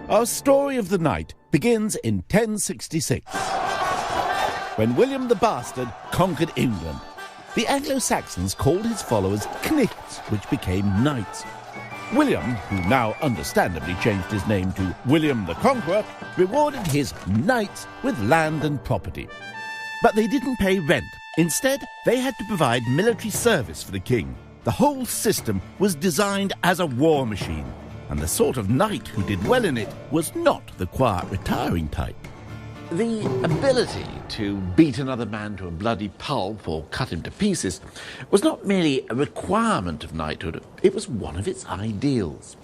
Our story of the night begins in 1066, when William the Bastard conquered England. The Anglo-Saxons called his followers knights, which became knights. William, who now understandably changed his name to William the Conqueror, rewarded his knights with land and property. But they didn't pay rent. Instead, they had to provide military service for the king. The whole system was designed as a war machine, and the sort of knight who did well in it was not the quiet, retiring type. The ability to beat another man to a bloody pulp or cut him to pieces was not merely a requirement of knighthood, it was one of its ideals.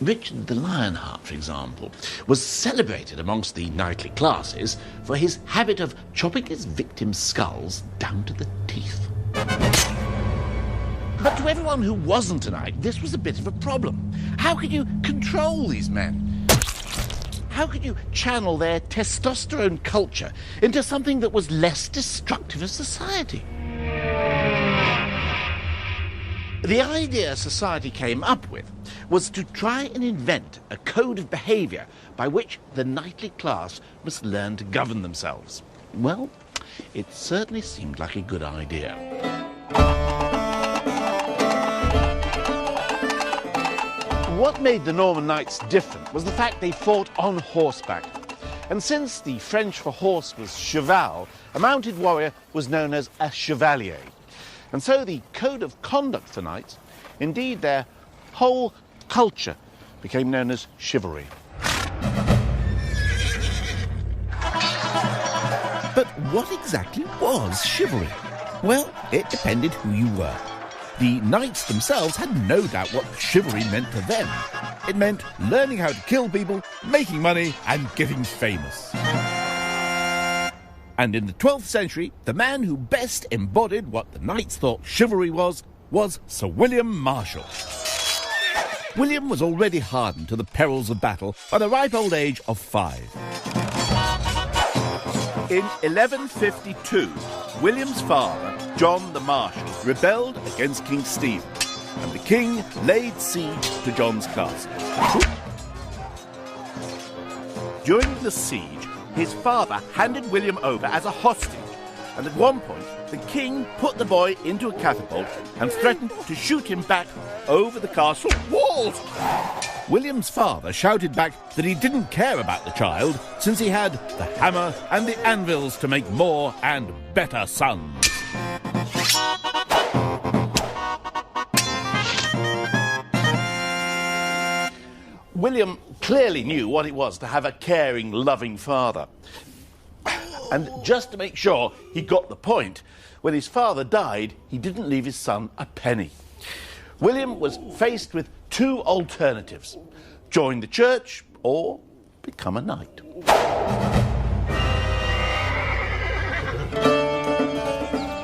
Richard the Lionheart, for example, was celebrated amongst the knightly classes for his habit of chopping his victims' skulls down to the teeth. But to everyone who wasn't a knight, this was a bit of a problem. How could you control these men? How could you channel their testosterone culture into something that was less destructive of society? The idea society came up with was to try and invent a code of behaviour by which the knightly class must learn to govern themselves. Well, it certainly seemed like a good idea. What made the Norman knights different was the fact they fought on horseback. And since the French for horse was cheval, a mounted warrior was known as a chevalier. And so the code of conduct for knights, indeed their whole culture, became known as chivalry. But what exactly was chivalry? Well, it depended who you were. The knights themselves had no doubt what chivalry meant to them. It meant learning how to kill people, making money, and getting famous. And in the 12th century, the man who best embodied what the knights thought chivalry was Sir William Marshall. William was already hardened to the perils of battle by the ripe old age of 5. In 1152, William's father, John the Marshal, rebelled against King Stephen, and the king laid siege to John's castle. During the siege, his father handed William over as a hostage, and at one point, the king put the boy into a catapult and threatened to shoot him back over the castle walls. William's father shouted back that he didn't care about the child, since he had the hammer and the anvils to make more and better sons. William clearly knew what it was to have a caring, loving father. And just to make sure he got the point, when his father died, he didn't leave his son a penny. William was faced with two alternatives: join the church or become a knight.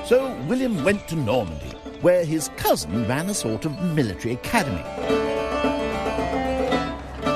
So William went to Normandy, where his cousin ran a sort of military academy.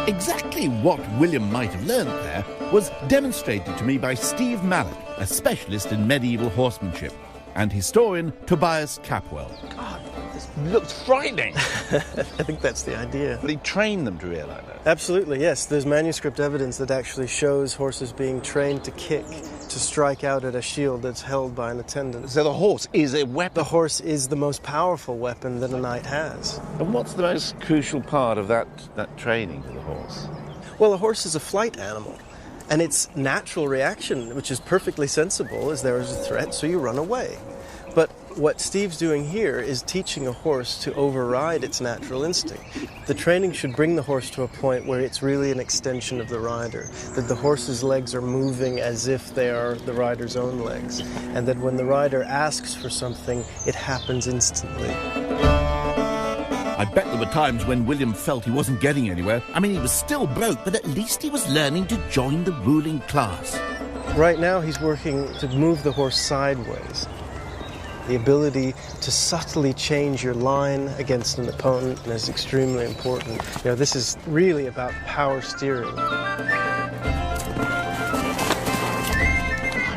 Exactly what William might have learned there was demonstrated to me by Steve Mallet, a specialist in medieval horsemanship, and historian Tobias Capwell. God, this looks frightening. I think that's the idea. But he trained them to realise that. Absolutely, yes. There's manuscript evidence that actually shows horses being trained to kick, to strike out at a shield that's held by an attendant. So the horse is a weapon? The horse is the most powerful weapon that a knight has. And what's the most crucial part of that training to the horse? Well, a horse is a flight animal, and its natural reaction, which is perfectly sensible, is there is a threat, so you run away. But what Steve's doing here is teaching a horse to override its natural instinct. The training should bring the horse to a point where it's really an extension of the rider, that the horse's legs are moving as if they are the rider's own legs, and that when the rider asks for something, it happens instantly. I bet there were times when William felt he wasn't getting anywhere. I mean, he was still broke, but at least he was learning to join the ruling class. Right now, he's working to move the horse sideways. The ability to subtly change your line against an opponent is extremely important. You know, this is really about power steering.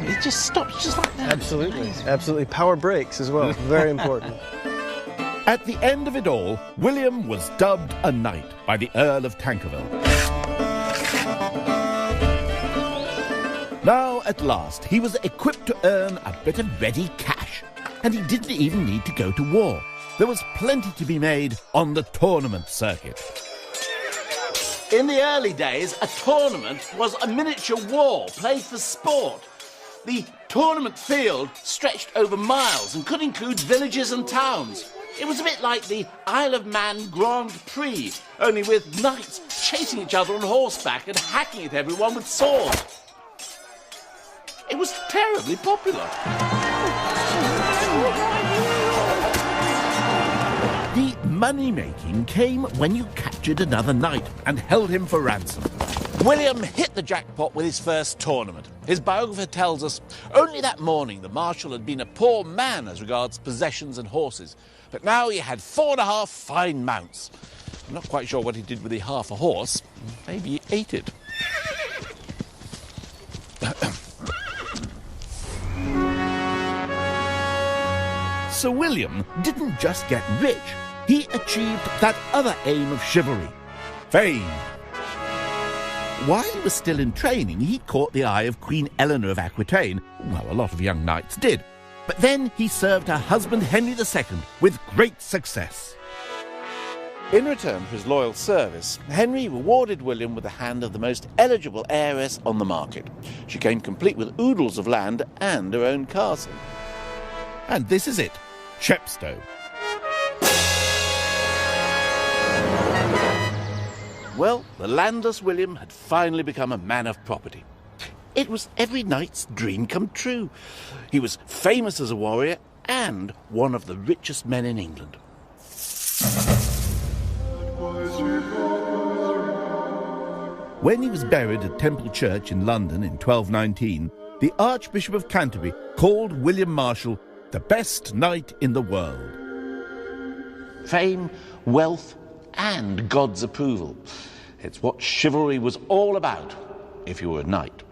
It just stops just like that. Absolutely. Absolutely. Power brakes as well. Very important. At the end of it all, William was dubbed a knight by the Earl of Tankerville. Now, at last, he was equipped to earn a bit of ready cash. And he didn't even need to go to war. There was plenty to be made on the tournament circuit. In the early days, a tournament was a miniature war played for sport. The tournament field stretched over miles and could include villages and towns. It was a bit like the Isle of Man Grand Prix, only with knights chasing each other on horseback and hacking at everyone with swords. It was terribly popular. The money-making came when you captured another knight and held him for ransom. William hit the jackpot with his first tournament. His biographer tells us, only that morning the Marshal had been a poor man as regards possessions and horses, but now he had 4.5 fine mounts. I'm not quite sure what he did with the half a horse. Maybe he ate it. Sir William didn't just get rich, he achieved that other aim of chivalry, fame. While he was still in training, he caught the eye of Queen Eleanor of Aquitaine. Well, a lot of young knights did. But then he served her husband Henry II with great success. In return for his loyal service, Henry rewarded William with the hand of the most eligible heiress on the market. She came complete with oodles of land and her own castle. And this is it, Chepstow. Well, the landless William had finally become a man of property. It was every knight's dream come true. He was famous as a warrior and one of the richest men in England. When he was buried at Temple Church in London in 1219, the Archbishop of Canterbury called William Marshal the best knight in the world. Fame, wealth, and God's approval. It's what chivalry was all about if you were a knight.